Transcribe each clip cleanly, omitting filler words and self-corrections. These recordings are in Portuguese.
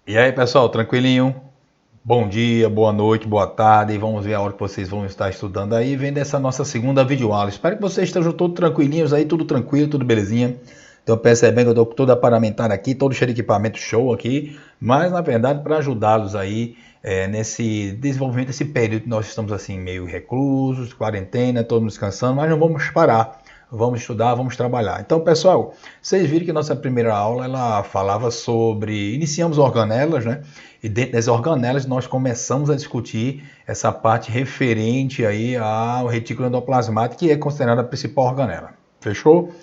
E aí, pessoal, tranquilinho? Bom dia, boa noite, boa tarde. Vamos ver a hora que vocês vão estar estudando aí, vendo essa nossa segunda videoaula. Espero que vocês estejam todos tranquilinhos aí, tudo tranquilo, tudo belezinha. Estão percebendo que eu estou toda parlamentar aqui, todo cheio de equipamento show aqui, mas na verdade para ajudá-los aí nesse desenvolvimento, desse período que nós estamos assim meio reclusos, quarentena, todo mundo descansando, mas não vamos parar. Vamos estudar, vamos trabalhar. Então, pessoal, vocês viram que nossa primeira aula ela falava sobre iniciamos organelas, né? E dentro das organelas nós começamos a discutir essa parte referente aí ao retículo endoplasmático, que é considerada a principal organela. Fechou?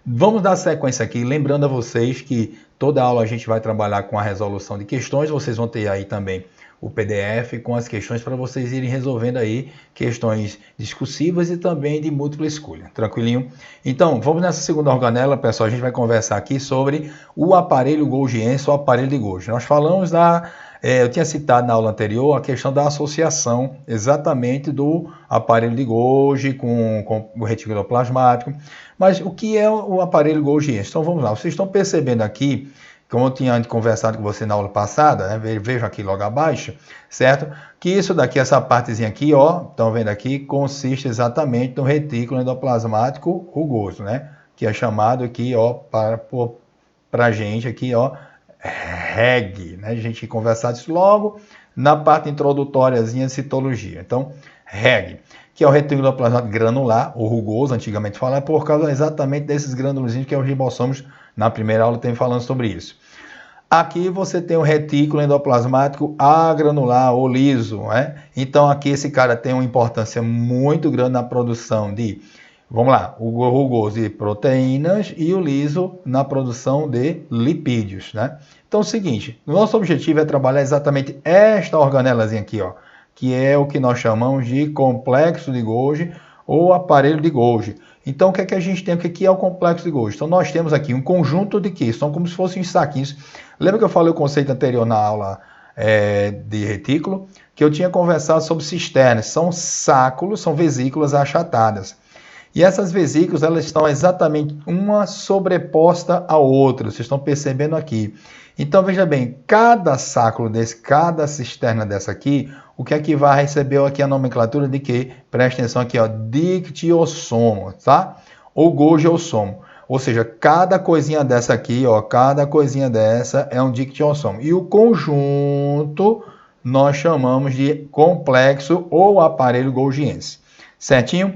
Vamos dar sequência aqui, lembrando a vocês que toda aula a gente vai trabalhar com a resolução de questões, vocês vão ter aí também o PDF com as questões para vocês irem resolvendo aí questões discursivas e também de múltipla escolha, tranquilinho? Então, vamos nessa segunda organela, pessoal, a gente vai conversar aqui sobre o aparelho golgiense, o aparelho de Golgi. Nós falamos eu tinha citado na aula anterior a questão da associação exatamente do aparelho de Golgi com o retículo endoplasmático, mas o que é o aparelho golgiense? Então vamos lá, vocês estão percebendo aqui, como eu tinha conversado com você na aula passada, né? Vejam aqui logo abaixo, certo? Que isso daqui, essa partezinha aqui, ó, estão vendo aqui, consiste exatamente no retículo endoplasmático rugoso, né? Que é chamado aqui, ó, para a gente aqui, ó, REG, né? A gente conversar isso logo na parte introdutóriazinha de citologia. Então, REG, que é o retículo endoplasmático granular, ou rugoso, antigamente falava, por causa exatamente desses granulozinhos que é os ribossomos. Na primeira aula tem falando sobre isso. Aqui você tem o retículo endoplasmático agranular ou liso, né? Então aqui esse cara tem uma importância muito grande na produção de, vamos lá, o rugoso de proteínas e o liso na produção de lipídios, né? Então é o seguinte, o nosso objetivo é trabalhar exatamente esta organelazinha aqui, ó, que é o que nós chamamos de complexo de Golgi ou aparelho de Golgi. Então, o que é que a gente tem? O que é o complexo de Golgi? Então, nós temos aqui um conjunto de que são como se fossem saquinhos. Lembra que eu falei o conceito anterior na aula de retículo? Que eu tinha conversado sobre cisternas. São sáculos, são vesículas achatadas. E essas vesículas, elas estão exatamente uma sobreposta à outra. Vocês estão percebendo aqui. Então, veja bem, cada sáculo desse, cada cisterna dessa aqui, o que é que vai receber aqui a nomenclatura de quê? Presta atenção aqui, ó, dictiossomo, tá? Ou golgiossomo. Ou seja, cada coisinha dessa aqui, ó, cada coisinha dessa é um dictiossomo. E o conjunto nós chamamos de complexo ou aparelho golgiense. Certinho?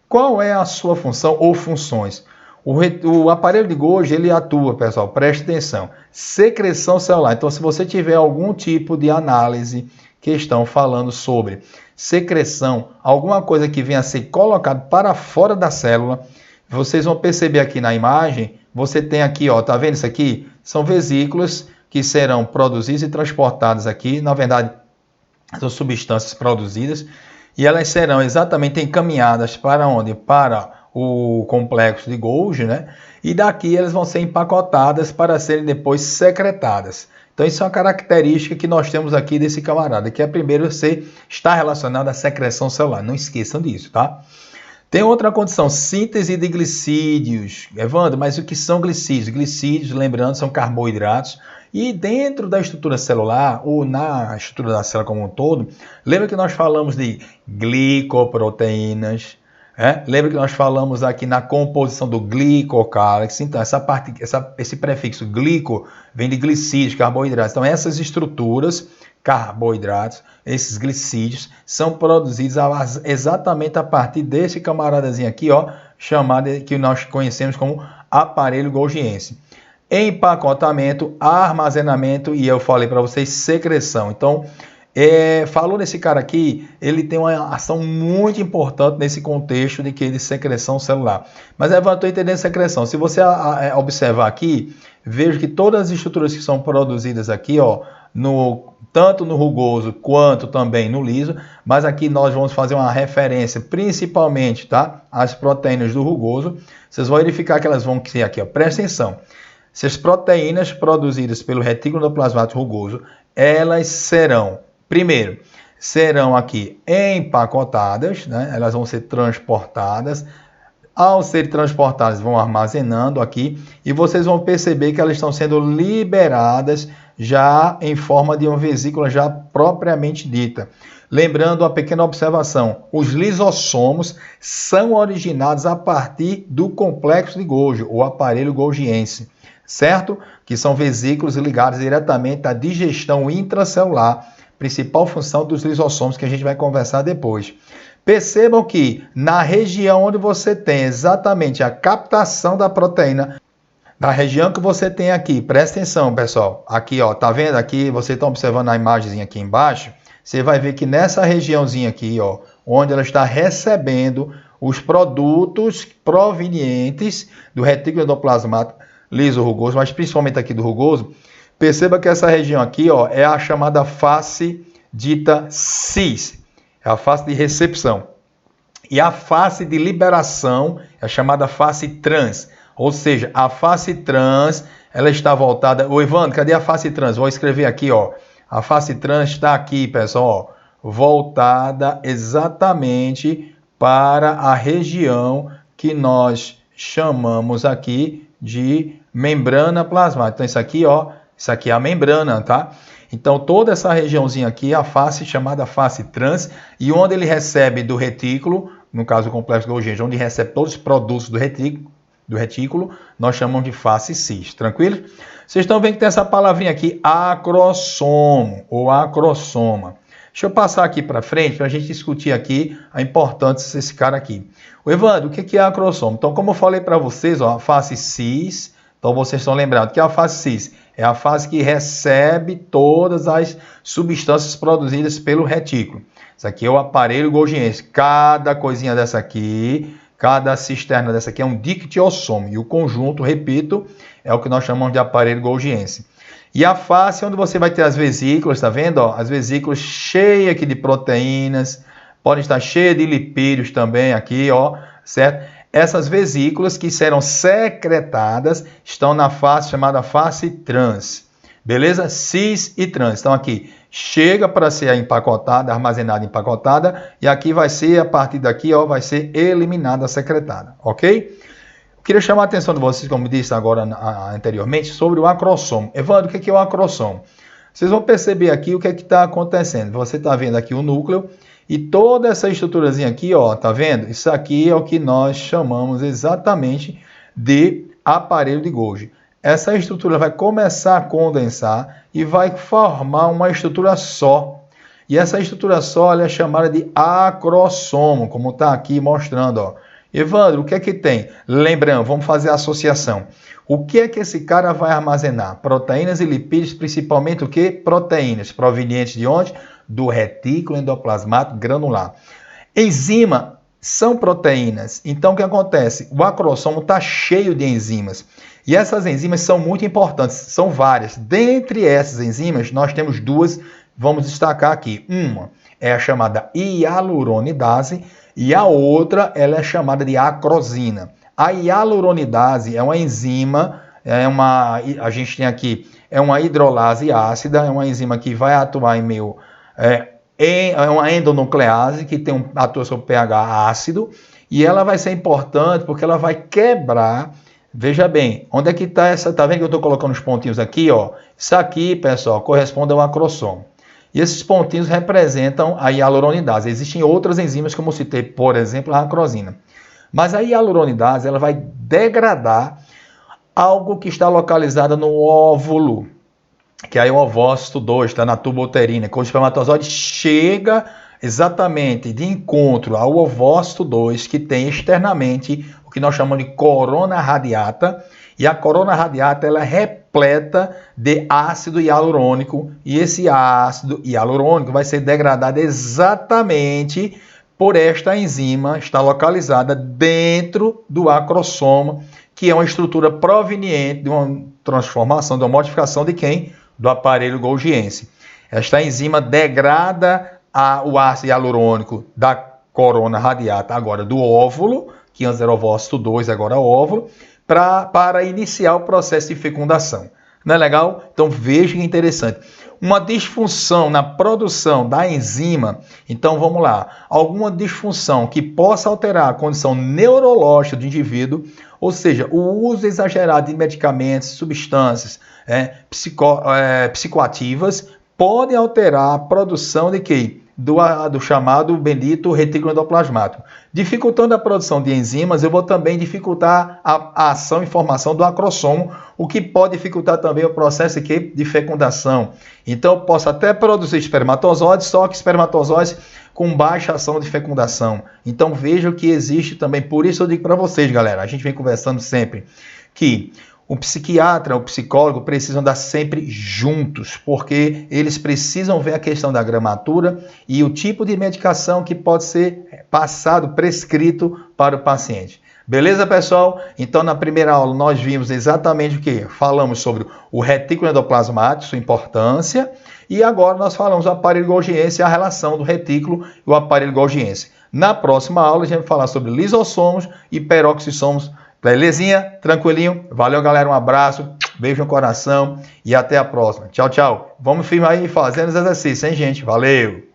Qual é a sua função ou funções? O aparelho de Golgi, ele atua, pessoal, preste atenção, secreção celular. Então, se você tiver algum tipo de análise que estão falando sobre secreção, alguma coisa que venha a ser colocado para fora da célula, vocês vão perceber aqui na imagem, você tem aqui, ó, tá vendo isso aqui? São vesículas que serão produzidas e transportadas aqui, na verdade, são substâncias produzidas, e elas serão exatamente encaminhadas para onde? Para o complexo de Golgi, né? E daqui elas vão ser empacotadas para serem depois secretadas. Então isso é uma característica que nós temos aqui desse camarada, que é primeiro está relacionado à secreção celular. Não esqueçam disso, tá? Tem outra condição, síntese de glicídios. Evandro, mas o que são glicídios? Glicídios, lembrando, são carboidratos. E dentro da estrutura celular, ou na estrutura da célula como um todo, lembra que nós falamos de glicoproteínas, lembra que nós falamos aqui na composição do glicocálex. Então, esse prefixo glico vem de glicídios, carboidratos. Então, essas estruturas, carboidratos, esses glicídios, são produzidos exatamente a partir desse camaradazinho aqui, ó, chamado, que nós conhecemos como aparelho golgiense. Empacotamento, armazenamento e eu falei para vocês secreção. Então, falou nesse cara aqui, ele tem uma ação muito importante nesse contexto de secreção celular. Mas eu estou entendendo secreção. Se você observar aqui, veja que todas as estruturas que são produzidas aqui, ó, tanto no rugoso quanto também no liso, mas aqui nós vamos fazer uma referência principalmente, tá, às proteínas do rugoso. Vocês vão verificar que elas vão ser aqui, ó, presta atenção. Essas proteínas produzidas pelo retículo endoplasmático rugoso, elas serão, primeiro, serão aqui empacotadas, né? Elas vão ser transportadas Ao serem transportadas, vão armazenando aqui e vocês vão perceber que elas estão sendo liberadas já em forma de uma vesícula já propriamente dita. Lembrando uma pequena observação, os lisossomos são originados a partir do complexo de Golgi, ou aparelho golgiense, certo? Que são vesículas ligadas diretamente à digestão intracelular, principal função dos lisossomos que a gente vai conversar depois. Percebam que na região onde você tem exatamente a captação da proteína, na região que você tem aqui, presta atenção, pessoal, aqui, ó, tá vendo aqui, vocês estão observando a imagem aqui embaixo, você vai ver que nessa regiãozinha aqui, ó, onde ela está recebendo os produtos provenientes do retículo endoplasmático liso rugoso, mas principalmente aqui do rugoso, perceba que essa região aqui, ó, é a chamada face dita cis. É a face de recepção. E a face de liberação é a chamada face trans. Ou seja, a face trans, ela está voltada... Ô, Evandro, cadê a face trans? Vou escrever aqui, ó. A face trans está aqui, pessoal, ó, voltada exatamente para a região que nós chamamos aqui de membrana plasmática. Então, isso aqui é a membrana, tá? Então, toda essa regiãozinha aqui é a face chamada face trans, e onde ele recebe do retículo, no caso do complexo Golgi, onde recebe todos os produtos do retículo, nós chamamos de face cis, tranquilo? Vocês estão vendo que tem essa palavrinha aqui, acrossomo, ou acrossoma. Deixa eu passar aqui para frente, para a gente discutir aqui a importância desse cara aqui. O Evandro, o que é acrossomo? Então, como eu falei para vocês, ó, a face cis, então vocês estão lembrados que a face cis é a fase que recebe todas as substâncias produzidas pelo retículo. Isso aqui é o aparelho golgiense. Cada coisinha dessa aqui, cada cisterna dessa aqui é um dictiossomo. E o conjunto, repito, é o que nós chamamos de aparelho golgiense. E a face é onde você vai ter as vesículas, tá vendo? Ó, as vesículas cheias aqui de proteínas, podem estar cheias de lipídios também aqui, ó, certo? Essas vesículas que serão secretadas estão na face chamada face trans. Beleza? Cis e trans. Então aqui, chega para ser empacotada, armazenada, empacotada, e aqui vai ser, a partir daqui, ó, vai ser eliminada, secretada. Ok? Eu queria chamar a atenção de vocês, como disse agora anteriormente, sobre o acrossomo. Evandro, o que é o acrossomo? Vocês vão perceber aqui o que é que está acontecendo. Você está vendo aqui o núcleo. E toda essa estruturazinha aqui, ó, tá vendo? Isso aqui é o que nós chamamos exatamente de aparelho de Golgi. Essa estrutura vai começar a condensar e vai formar uma estrutura só. E essa estrutura só ela é chamada de acrossomo, como está aqui mostrando, ó. Evandro, o que é que tem? Lembrando, vamos fazer a associação. O que é que esse cara vai armazenar? Proteínas e lipídios, principalmente o que? Proteínas, provenientes de onde? Do retículo endoplasmático granular. Enzima são proteínas. Então, o que acontece? O acrossomo está cheio de enzimas. E essas enzimas são muito importantes, são várias. Dentre essas enzimas, nós temos duas, vamos destacar aqui. Uma é a chamada hialuronidase e a outra ela é chamada de acrosina. A hialuronidase é uma enzima, a gente tem aqui, é uma hidrolase ácida, é uma enzima que vai atuar em meio... É uma endonuclease que atua sobre pH ácido e ela vai ser importante porque ela vai quebrar. Veja bem, onde é que está essa? Tá vendo que eu estou colocando os pontinhos aqui, ó? Isso aqui, pessoal, corresponde ao acrossomo. E esses pontinhos representam a hialuronidase. Existem outras enzimas, como eu citei, por exemplo, a acrosina. Mas a hialuronidase ela vai degradar algo que está localizado no óvulo, que aí é o ovócito 2, está na tuba uterina, quando o espermatozoide chega exatamente de encontro ao ovócito 2, que tem externamente o que nós chamamos de corona radiata, e a corona radiata ela é repleta de ácido hialurônico, e esse ácido hialurônico vai ser degradado exatamente por esta enzima, está localizada dentro do acrossomo, que é uma estrutura proveniente de uma transformação, de uma modificação de quem? Do aparelho golgiense. Esta enzima degrada o ácido hialurônico da corona radiata, agora do óvulo, que antes era ovócito 2, agora óvulo, para iniciar o processo de fecundação. Não é legal? Então veja que interessante. uma disfunção na produção da enzima, então vamos lá, alguma disfunção que possa alterar a condição neurológica do indivíduo, ou seja, o uso exagerado de medicamentos, substâncias psicoativas, podem alterar a produção de quê? Do chamado bendito retículo endoplasmático. Dificultando a produção de enzimas, eu vou também dificultar a ação e formação do acrossomo, o que pode dificultar também o processo de fecundação. Então, eu posso até produzir espermatozoides, só que espermatozoides com baixa ação de fecundação. Então, vejam que existe também, por isso eu digo para vocês, galera, a gente vem conversando sempre, que o psiquiatra, o psicólogo precisam andar sempre juntos, porque eles precisam ver a questão da gramatura e o tipo de medicação que pode ser passado, prescrito para o paciente. Beleza, pessoal? Então, na primeira aula, nós vimos exatamente o que? Falamos sobre o retículo endoplasmático, sua importância, e agora nós falamos do aparelho Golgiense, a relação do retículo e o aparelho Golgiense. Na próxima aula, a gente vai falar sobre lisossomos e peroxissomos. Belezinha? Tranquilinho? Valeu, galera. Um abraço, beijo no coração e até a próxima. Tchau, tchau. Vamos firmar aí fazendo os exercícios, hein, gente? Valeu!